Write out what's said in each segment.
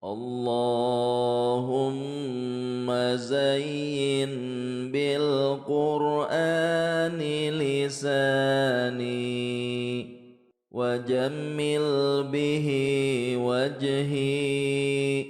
Allahumma zayyin bil Qur'ani lisani wajammil bihi wajhi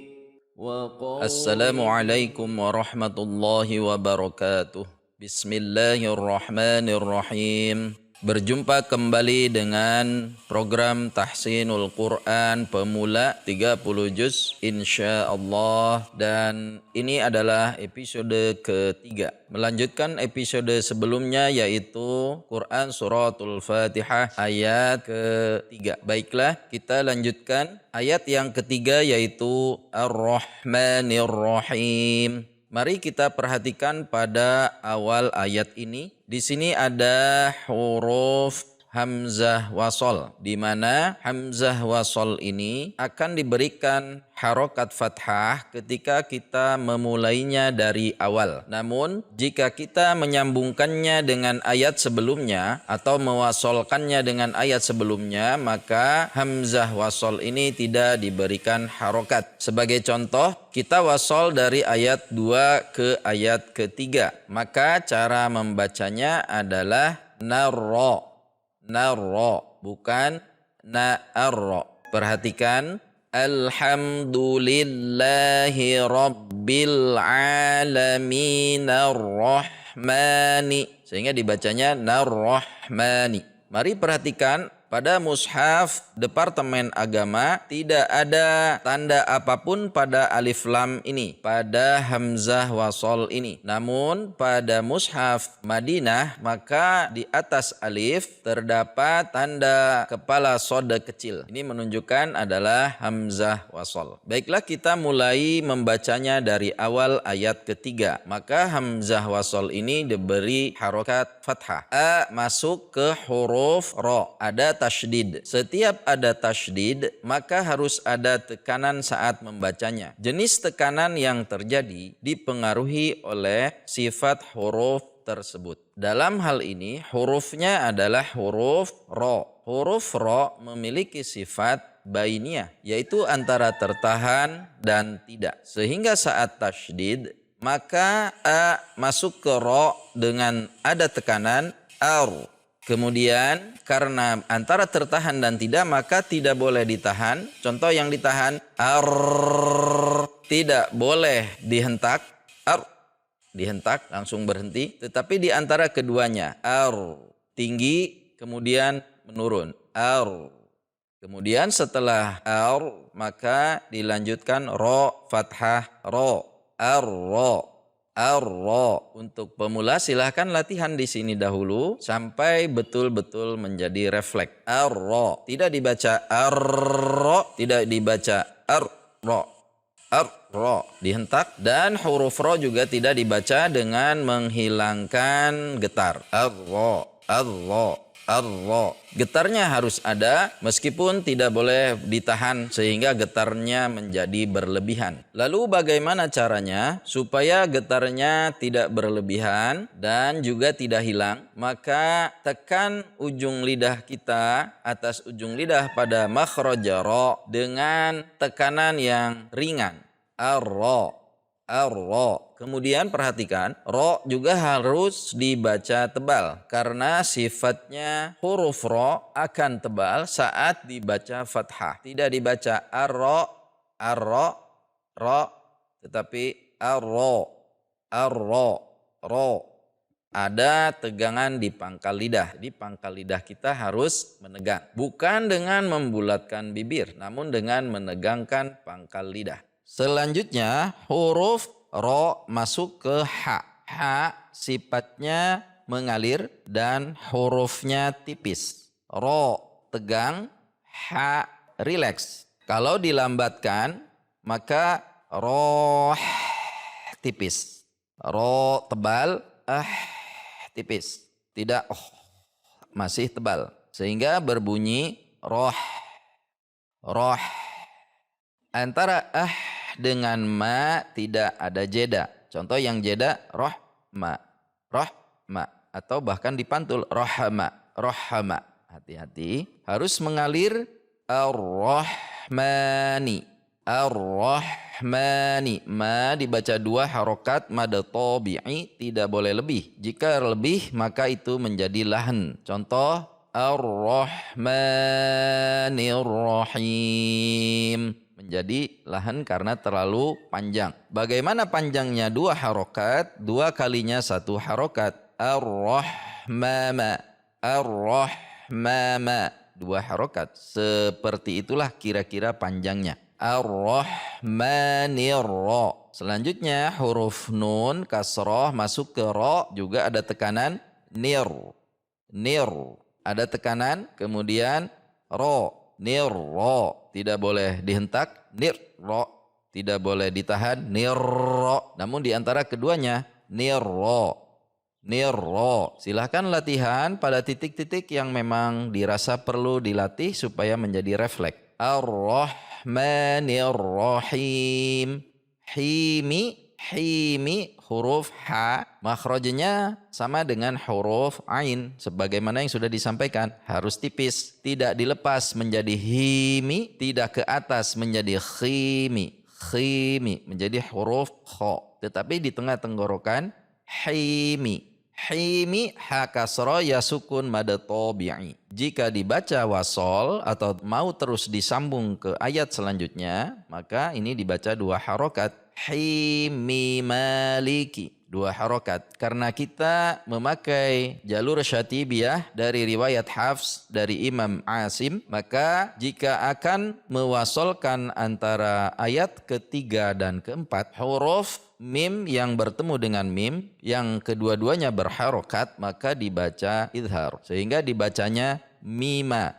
wa Assalamualaikum warahmatullahi wabarakatuh. Bismillahirrahmanirrahim. Berjumpa kembali dengan program Tahsinul Quran Pemula 30 juz insyaallah, dan ini adalah episode ketiga. Melanjutkan episode sebelumnya yaitu Quran Suratul Fatihah ayat ketiga. Baiklah, kita lanjutkan ayat yang ketiga yaitu Ar-Rahmanir Rahim. Mari kita perhatikan pada awal ayat ini. Di sini ada huruf hamzah wasol, di mana hamzah wasol ini akan diberikan harokat fathah ketika kita memulainya dari awal. Namun jika kita menyambungkannya dengan ayat sebelumnya atau mewasolkannya dengan ayat sebelumnya, maka hamzah wasol ini tidak diberikan harokat. Sebagai contoh, kita wasol dari ayat 2 ke ayat ketiga, maka cara membacanya adalah narro, narro, bukan na'arro. Perhatikan, alhamdulillahi rabbil alamin arrahmani, sehingga dibacanya narrahmani. Mari perhatikan, pada mushaf Departemen Agama tidak ada tanda apapun pada alif lam ini, pada hamzah wasol ini. Namun pada mushaf Madinah, maka di atas alif terdapat tanda kepala sode kecil. Ini menunjukkan adalah hamzah wasol. Baiklah, kita mulai membacanya dari awal ayat ketiga. Maka hamzah wasol ini diberi harokat fathah. A masuk ke huruf ro, ada tasydid. Setiap ada tasydid, maka harus ada tekanan saat membacanya. Jenis tekanan yang terjadi dipengaruhi oleh sifat huruf tersebut. Dalam hal ini, hurufnya adalah huruf ro. Huruf ro memiliki sifat bainiyah, yaitu antara tertahan dan tidak. Sehingga saat tasydid, maka a masuk ke ro dengan ada tekanan ar. Kemudian karena antara tertahan dan tidak, maka tidak boleh ditahan. Contoh yang ditahan ar, tidak boleh dihentak ar, dihentak langsung berhenti. Tetapi di antara keduanya ar tinggi kemudian menurun ar. Kemudian setelah ar maka dilanjutkan ro fathah ro, ar-ro, ar-ro. Untuk pemula silahkan latihan di sini dahulu sampai betul-betul menjadi refleks. Ar-ro, tidak dibaca ar-ro, tidak dibaca ar-ro, ar-ro, dihentak. Dan huruf ro juga tidak dibaca dengan menghilangkan getar. Ar-ro, ar-ro, ar-ro. Getarnya harus ada meskipun tidak boleh ditahan sehingga getarnya menjadi berlebihan. Lalu bagaimana caranya supaya getarnya tidak berlebihan dan juga tidak hilang? Maka tekan ujung lidah kita atas ujung lidah pada makhraj ro dengan tekanan yang ringan. Ar-ro, ar-ro. Kemudian perhatikan, ro juga harus dibaca tebal karena sifatnya huruf ro akan tebal saat dibaca fathah. Tidak dibaca ar-ro, ar-ro, ro, tetapi ar-ro, ar-ro, ro. Ada tegangan di pangkal lidah. Di pangkal lidah kita harus menegang. Bukan dengan membulatkan bibir, namun dengan menegangkan pangkal lidah. Selanjutnya huruf ro masuk ke ha. Ha sifatnya mengalir dan hurufnya tipis. Ro tegang, ha rileks. Kalau dilambatkan maka roh tipis. Ro tebal, tipis. Tidak masih tebal. Sehingga berbunyi roh, roh. Antara dengan ma tidak ada jeda. Contoh yang jeda rohma, rohma, atau bahkan dipantul rohama, rohama. Hati-hati, harus mengalir ar-rahmani. Ar-Rahmani. Ma dibaca 2 harokat mad tabi'i, tidak boleh lebih. Jika lebih maka itu menjadi lahan. Contoh Ar-Rahmanir Rahim, menjadi lahan karena terlalu panjang. Bagaimana panjangnya 2 harokat? 2 kalinya 1 harokat. Ar-Rahmama. Ar-Rahmama. 2 harokat. Seperti itulah kira-kira panjangnya. Ar-Rahmanir Ra. Selanjutnya huruf nun kasroh masuk ke ro, juga ada tekanan nir. Nir. Ada tekanan, kemudian ro. Nir ro. Tidak boleh dihentak. Nir ro. Tidak boleh ditahan. Nir ro. Namun di antara keduanya nir ro. Nir ro. Silahkan latihan pada titik-titik yang memang dirasa perlu dilatih supaya menjadi refleks. Ar-Rahmanir Rahim. Himi. Himi huruf ha, makhrajnya sama dengan huruf ain. Sebagaimana yang sudah disampaikan, harus tipis, tidak dilepas menjadi himi, tidak ke atas menjadi khimi. Khimi menjadi huruf kho, tetapi di tengah tenggorokan himi. Himi ha kasra ya sukun mad tabi'i. Jika dibaca wasol atau mau terus disambung ke ayat selanjutnya, maka ini dibaca 2 harokat. Himi maliki, 2 harokat. Karena kita memakai jalur syatibiyah dari riwayat Hafs dari Imam Asim, maka jika akan mewasolkan antara ayat ketiga dan keempat, huruf mim yang bertemu dengan mim yang kedua-duanya berharokat, maka dibaca idhar, sehingga dibacanya mima.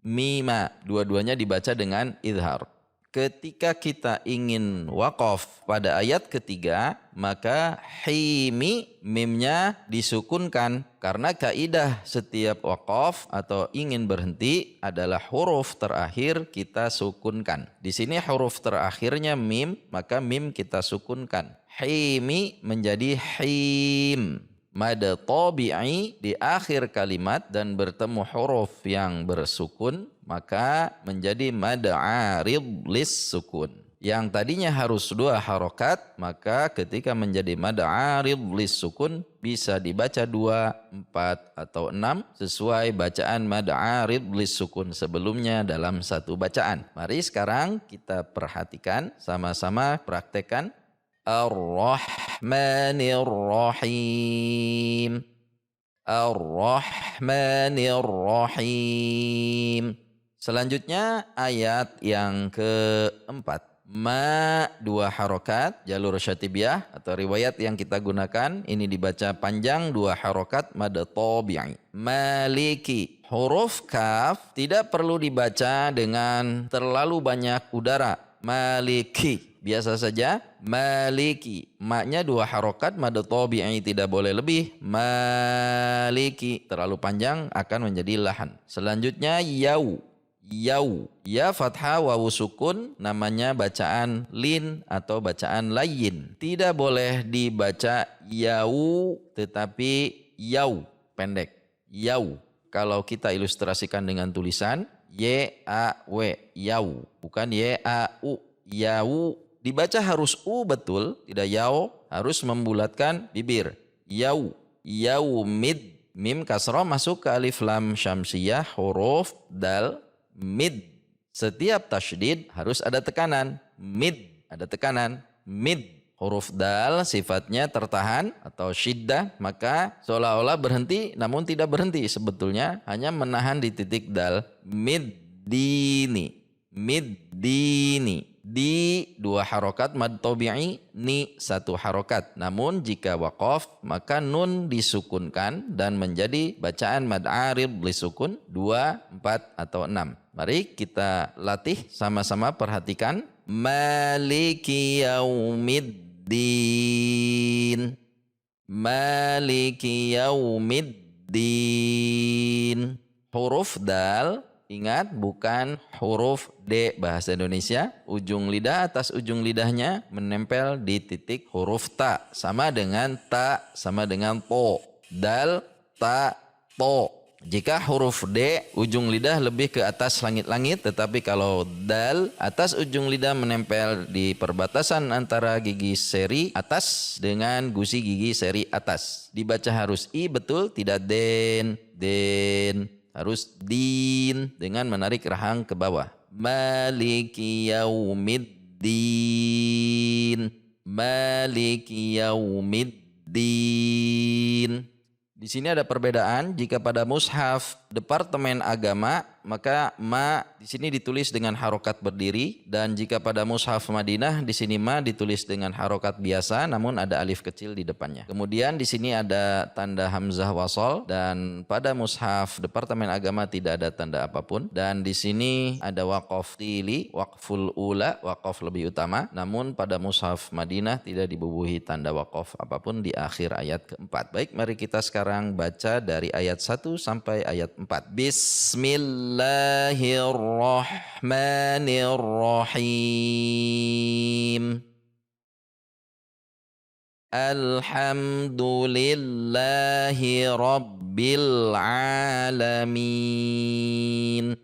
Mima, dua-duanya dibaca dengan idhar. Ketika kita ingin waqaf pada ayat ketiga, maka himi mimnya disukunkan, karena kaidah setiap waqaf atau ingin berhenti adalah huruf terakhir kita sukunkan. Di sini huruf terakhirnya mim, maka mim kita sukunkan. Himi menjadi him. Mad tabi'i di akhir kalimat dan bertemu huruf yang bersukun, maka menjadi mad arid lis sukun. Yang tadinya harus 2 harokat, maka ketika menjadi mad arid lis sukun bisa dibaca 2, 4 atau 6 sesuai bacaan mad arid lis sukun sebelumnya dalam satu bacaan. Mari sekarang kita perhatikan, sama-sama praktekkan. Ar-Rahmanir Rahim. Ar-Rahmanir Rahim. Selanjutnya ayat yang keempat. Ma 2 harokat, jalur syatibiyah atau riwayat yang kita gunakan, ini dibaca panjang 2 harokat mad tabi'i. Maliki, huruf kaf tidak perlu dibaca dengan terlalu banyak udara. Maliki, biasa saja. Maliki, maknya 2 harokat mad tabi'i, tidak boleh lebih. Maliki, terlalu panjang akan menjadi lahan. Selanjutnya yau. Yau, ya fathah wawu sukun, namanya bacaan lin atau bacaan layin. Tidak boleh dibaca yau tetapi yau, pendek. Yau. Kalau kita ilustrasikan dengan tulisan Y-A-W, yau, bukan Y-A-U, yau. Dibaca harus U betul, tidak yau, harus membulatkan bibir. Yau, yaumid, mim kasrah masuk ke alif lam syamsiyah, huruf dal. Mid, setiap tasydid harus ada tekanan. Mid, ada tekanan. Mid, huruf dal sifatnya tertahan atau syiddah, maka seolah-olah berhenti namun tidak berhenti, sebetulnya hanya menahan di titik dal. Mid dini, mid dini. Di 2 harokat mad tabi'i, ni 1 harokat. Namun jika waqaf maka nun disukunkan dan menjadi bacaan mad arid lisukun 2, 4 atau 6. Mari kita latih sama-sama, perhatikan. Maliki yaumiddin. Maliki yaumiddin. Huruf dal, ingat bukan huruf D bahasa Indonesia. Ujung lidah atas ujung lidahnya menempel di titik huruf ta. Sama dengan ta, sama dengan to. Dal, ta, to. Jika huruf D ujung lidah lebih ke atas langit-langit, tetapi kalau dal atas ujung lidah menempel di perbatasan antara gigi seri atas dengan gusi gigi seri atas. Dibaca harus I betul, tidak den, harus din dengan menarik rahang ke bawah. Maliki yaumiddin, maliki yaumiddin. Di sini ada perbedaan. Jika pada mushaf Departemen Agama, maka ma di sini ditulis dengan harokat berdiri, dan jika pada mushaf Madinah di sini ma ditulis dengan harokat biasa namun ada alif kecil di depannya. Kemudian di sini ada tanda hamzah wasol, dan pada mushaf Departemen Agama tidak ada tanda apapun, dan di sini ada waqaf tili, waqful ula, waqaf lebih utama, namun pada mushaf Madinah tidak dibubuhi tanda waqaf apapun di akhir ayat keempat. Baik, mari kita sekarang baca dari ayat 1 sampai ayat 4. Bismillahirrahmanirrahim. Alhamdulillahi rabbil alamin.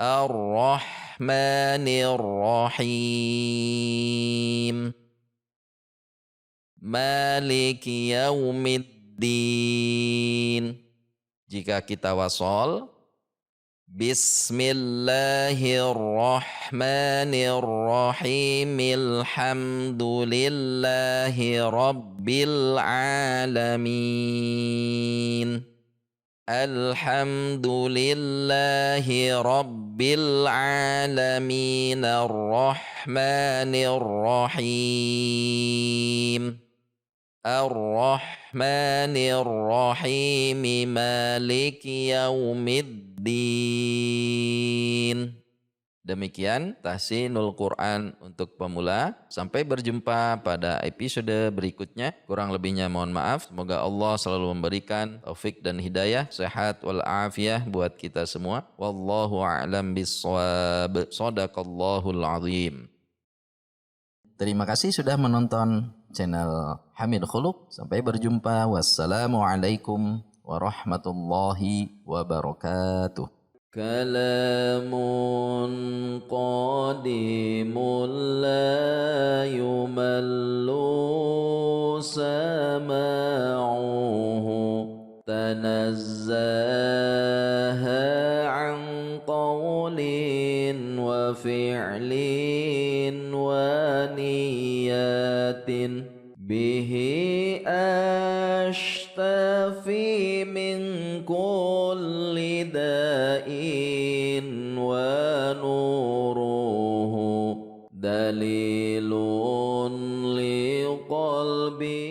Ar-Rahmanir-Rahim. Maliki yaumiddin. Jika kita wasol, Bismillahirrahmanirrahim. Alhamdulillahi rabbil alamin. Alhamdulillahi rabbil alamin. Ar-Rahmanir-Rahim. Ar-Rahmanir-Rahim. Maliki yaumiddin. Demikian tahsinul Quran untuk pemula. Sampai berjumpa pada episode berikutnya. Kurang lebihnya mohon maaf. Semoga Allah selalu memberikan taufik dan hidayah, sehat wal afiyah buat kita semua. Wallahu a'lam bissawab. Shadaqallahul azim. Terima kasih sudah menonton channel Hamid Khuluq. Sampai berjumpa. Wassalamualaikum warahmatullahi wabarakatuh. Kalamun qadimun la yumallu sama'uhu, tanazzaha an qawlin wa fi'lin wa niyatin, bihi ashtafi min kulli da'in wa nuruhu dalilun li qalbi